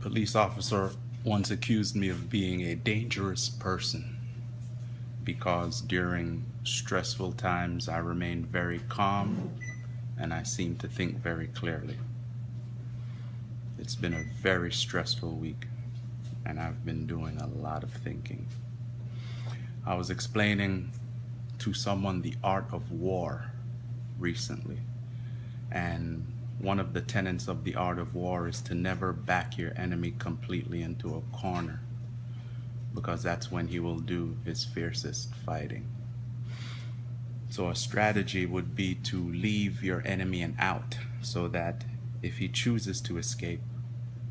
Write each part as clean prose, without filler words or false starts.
police officer once accused me of being a dangerous person because during stressful times I remained very calm and I seemed to think very clearly. It's been a very stressful week and I've been doing a lot of thinking. I was explaining to someone the art of war recently, and one of the tenets of the art of war is to never back your enemy completely into a corner, because that's when he will do his fiercest fighting. So a strategy would be to leave your enemy an out, so that if he chooses to escape,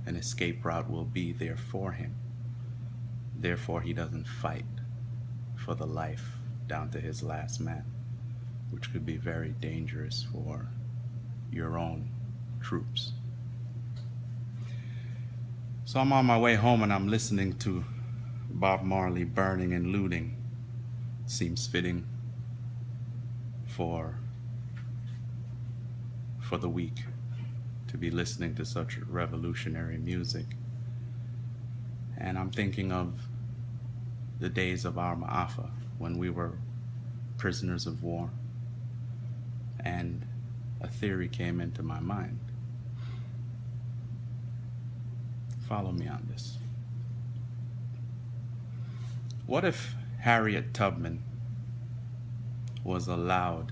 an escape route will be there for him. Therefore, he doesn't fight for the life down to his last man, which could be very dangerous for your own troops. So I'm on my way home and I'm listening to Bob Marley, Burning and Looting. Seems fitting for the week to be listening to such revolutionary music. And I'm thinking of the days of our Ma'afa when we were prisoners of war, and a theory came into my mind. Follow me on this. What if Harriet Tubman was allowed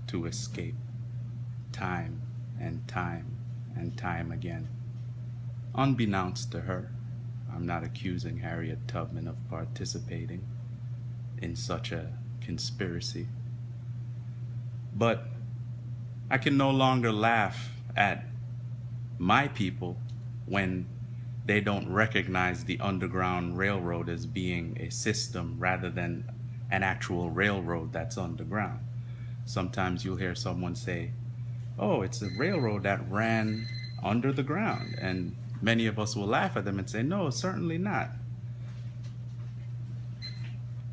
to escape time and time and time again, unbeknownst to her? I'm not accusing Harriet Tubman of participating in such a conspiracy, but I can no longer laugh at my people when they don't recognize the Underground Railroad as being a system rather than an actual railroad that's underground. Sometimes you'll hear someone say, oh, it's a railroad that ran under the ground, and many of us will laugh at them and say, no, certainly not.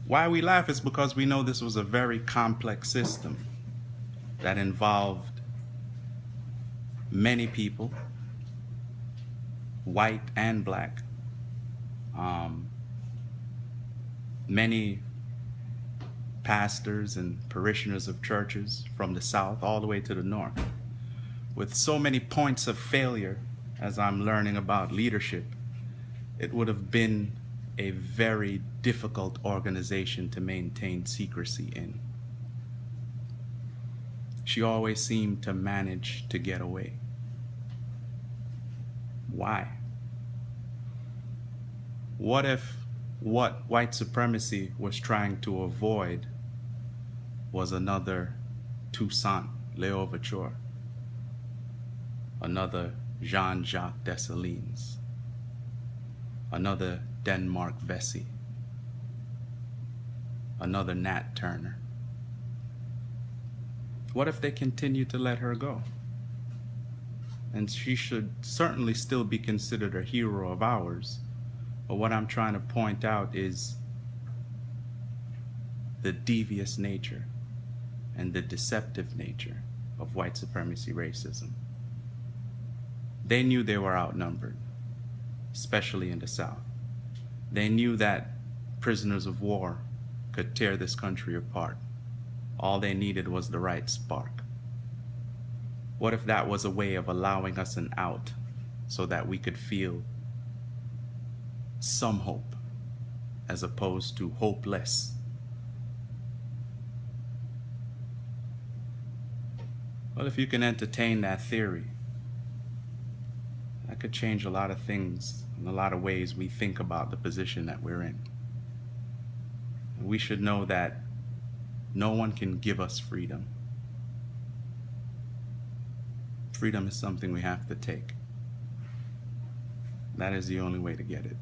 Why we laugh is because we know this was a very complex system that involved many people, white and black, many pastors and parishioners of churches from the south all the way to the north, with so many points of failure. As I'm learning about leadership, it would have been a very difficult organization to maintain secrecy in. She always seemed to manage to get away. Why? What if what white supremacy was trying to avoid was another Toussaint L'Ouverture, another Jean-Jacques Dessalines, another Denmark Vesey, another Nat Turner? What if they continue to let her go? And she should certainly still be considered a hero of ours. But what I'm trying to point out is the devious nature and the deceptive nature of white supremacy racism. They knew they were outnumbered, especially in the South. They knew that prisoners of war could tear this country apart. All they needed was the right spark. What if that was a way of allowing us an out so that we could feel some hope as opposed to hopeless? Well, if you can entertain that theory, that could change a lot of things in a lot of ways we think about the position that we're in. We should know that no one can give us freedom. Freedom is something we have to take. That is the only way to get it.